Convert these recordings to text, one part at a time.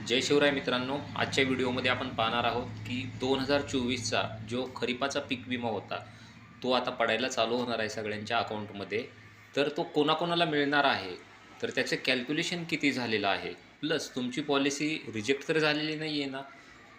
जय शिवराय मित्रांनो, आजच्या व्हिडिओमध्ये आपण पाहणार आहोत की 2024चा जो खरीपाचा पीक विमा होता तो आता पडायला चालू होणार आहे सगळ्यांच्या अकाउंटमध्ये. तर तो कोणाकोणाला मिळणार आहे, तर त्याचे कॅल्क्युलेशन किती झालेलं आहे, प्लस तुमची पॉलिसी रिजेक्ट तर झालेली नाही आहे ना.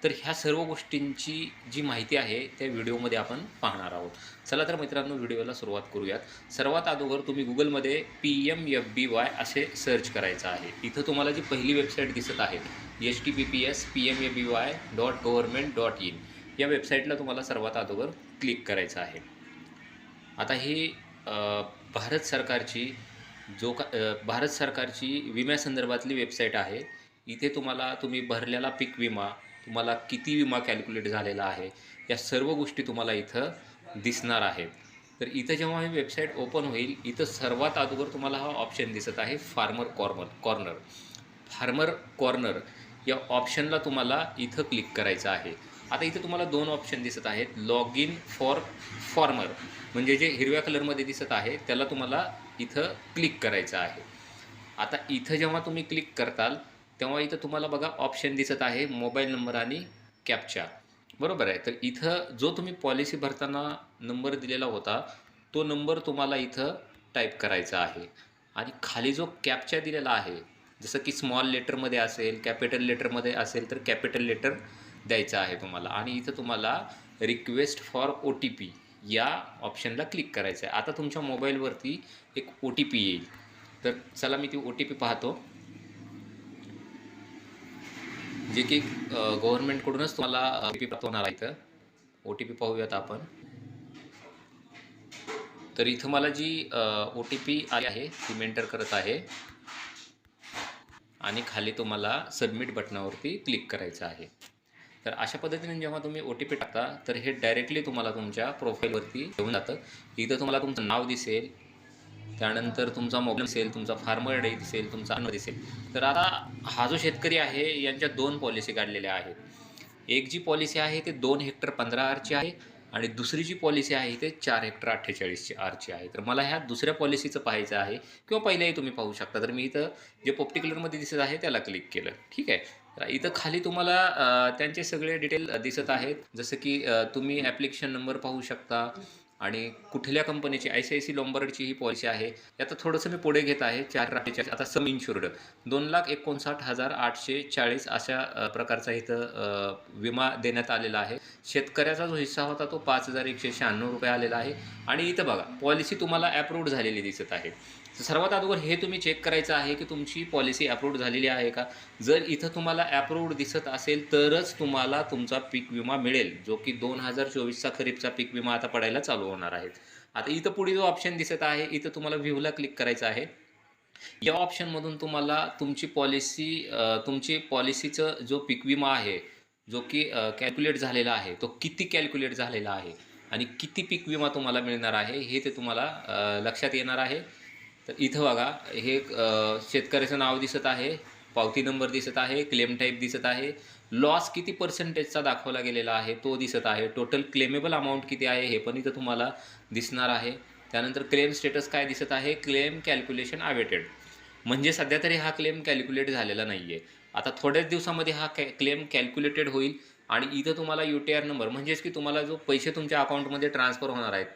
तर ह्या सर्व गोष्टींची जी माहिती आहे त्या व्हिडिओमध्ये आपण पाहणार आहोत. चला तर मित्रांनो, व्हिडिओला सुरुवात करूयात. सर्वात अगोदर तुम्ही गुगलमध्ये PMFBY असे सर्च करायचं आहे. इथं तुम्हाला जी पहिली वेबसाईट दिसत आहे https://pmfby.government.in या वेबसाईटला तुम्हाला सर्वात अगोदर क्लिक करायचं आहे. आता ही भारत सरकारची भारत सरकारची विम्यासंदर्भातली वेबसाईट आहे. इथे तुम्ही भरलेला पीक विमा, तुम्हाला किती विमा कॅल्क्युलेट झालेला आहे, या सर्व गोष्टी तुम्हाला इथं दिसणार आहेत. तर इथं जेव्हा ही वेबसाईट ओपन होईल, इथं सर्वात अगोदर तुम्हाला हा ऑप्शन दिसत आहे फार्मर कॉर्नर या ऑप्शनला तुम्हाला इथं क्लिक करायचं आहे. आता इथं तुम्हाला दोन ऑप्शन दिसत आहेत. लॉग इन फॉर फार्मर म्हणजे जे हिरव्या कलरमध्ये दिसत आहे त्याला तुम्हाला इथं क्लिक करायचं आहे. आता इथं जेव्हा तुम्ही क्लिक करताल तेव्हा इथं तुम्हाला बघा ऑप्शन दिसत आहे मोबाईल नंबर आणि कॅप्चा, बरोबर आहे. तर इथं जो तुम्ही पॉलिसी भरताना नंबर दिलेला होता तो नंबर तुम्हाला इथं टाईप करायचा आहे. आणि खाली जो कॅप्चा दिलेला आहे, जसं की स्मॉल लेटरमध्ये असेल, कॅपिटल लेटरमध्ये असेल तर कॅपिटल लेटर द्यायचं आहे तुम्हाला. आणि इथं तुम्हाला रिक्वेस्ट फॉर OTP या ऑप्शनला क्लिक करायचं आहे. आता तुमच्या मोबाईलवरती एक OTP येईल. तर चला मी ती OTP पाहतो, जे की गव्हर्नमेंटकडूनच तुम्हाला OTP प्राप्त होणार आहे. इथं OTP पाहूयात आपण. तर इथं मला जी OTP आली आहे ती मी एंटर करत आहे आणि खाली तुम्हाला सबमिट बटनावरती क्लिक करायचं आहे. तर अशा पद्धतीने जेव्हा तुम्ही OTP टाकता तर हे डायरेक्टली तुम्हाला तुमच्या प्रोफाईलवरती येऊन जातं. इथं तुम्हाला तुमचं नाव दिसेल, त्यानंतर तुमचा मोबाईल दिसेल, तुमचा फार्मर आय डी दिसेल, तुमचा अन्न दिसेल. तर आता हा जो शेतकरी आहे यांच्या दोन पॉलिसी काढलेल्या आहेत. एक जी पॉलिसी आहे ते 2 हेक्टर 15 आरची आहे आणि दुसरी जी पॉलिसी आहे ते 4 हेक्टर 48 आरची आहे. तर मला ह्या दुसऱ्या पॉलिसीचं पाहायचं आहे, किंवा पहिल्याही तुम्ही पाहू शकता. तर मी इथं जे पोपटी कलरमध्ये दिसत आहे त्याला क्लिक केलं, ठीक आहे. तर इथं खाली तुम्हाला त्यांचे सगळे डिटेल दिसत आहेत, जसं की तुम्ही ॲप्लिकेशन नंबर पाहू शकता आणि कुठल्या कंपनीची ICICI लोम्बार्डची ही पॉलिसी आहे. आता थोडंसं मी पुढे घेत आहे. 4 आता सम इन्शुर्ड 2,59,840 अशा प्रकारचा इथं विमा देण्यात आलेला आहे. शेतकऱ्याचा जो हिस्सा होता तो 5,196 रुपये आलेला आहे. आणि इथं बघा पॉलिसी तुम्हाला ॲप्रूव्ड झालेली दिसत आहे. तर सर्वात अगोदर हे तुम्ही चेक करायचं आहे की तुमची पॉलिसी ॲप्रूव्ड झालेली आहे का. जर इथं तुम्हाला ॲप्रूव्ड दिसत असेल तरच तुम्हाला तुमचा पीक विमा मिळेल, जो की 2024चा खरीपचा पीक विमा आता पडायला चालू होणार आहेत. आता इथं पुढे जो ऑप्शन दिसत आहे इथं तुम्हाला व्ह्यूला क्लिक करायचं आहे. या ऑप्शनमधून तुम्हाला तुमची पॉलिसीचं जो पीक विमा आहे, जो की कॅल्क्युलेट झालेला आहे, तो किती कॅल्क्युलेट झालेला आहे आणि किती पीक विमा तुम्हाला मिळणार आहे हे ते तुम्हाला लक्षात येणार आहे. तर इथं बघा हे शेतकऱ्याचं नाव दिसत आहे, पावती नंबर दिसत आहे, क्लेम टाईप दिसत आहे, लॉस किती पर्सेंटेजचा दाखवला गेलेला आहे तो दिसत आहे, टोटल क्लेमेबल अमाऊंट किती आहे हे पण इथं तुम्हाला दिसणार आहे. त्यानंतर क्लेम स्टेटस काय दिसत आहे, क्लेम कॅल्क्युलेशन अवेटेड, म्हणजे सध्या तरी हा क्लेम कॅल्क्युलेट झालेला नाही आहे. आता थोड्याच दिवसामध्ये हा क्लेम कॅल्क्युलेटेड होईल आणि इथं तुम्हाला UTR नंबर, म्हणजेच की तुम्हाला जो पैसे तुमच्या अकाउंटमध्ये ट्रान्सफर होणार आहेत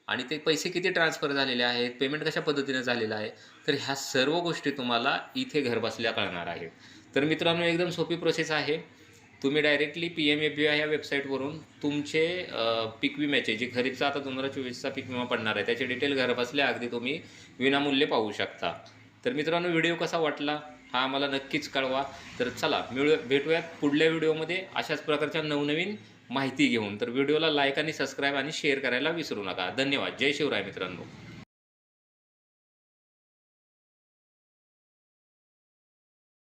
आणि ते पैसे किती ट्रान्सफर झालेले आहेत, पेमेंट कशा पद्धतीने झालेलं आहे, तर ह्या सर्व गोष्टी तुम्हाला इथे घरबसल्या कळणार आहेत. तर मित्रांनो, एकदम सोपी प्रोसेस आहे. तुम्ही डायरेक्टली PMFBY ह्या वेबसाईटवरून तुमचे पीक विम्याचे जे खरीपचा आता 2024चा पीक विमा पडणार आहे त्याचे डिटेल घरबसल्या अगदी तुम्ही विनामूल्य पाहू शकता. तर मित्रांनो, व्हिडिओ कसा वाटला हा आम्हाला नक्कीच कळवा. तर चला भेटूयात पुढल्या व्हिडिओमध्ये अशाच प्रकारच्या नवनवीन माहिती घेऊन. तर व्हिडिओला लाईक आणि सबस्क्राईब आणि शेअर करायला विसरू नका. धन्यवाद. जय शिवराय मित्रांनो.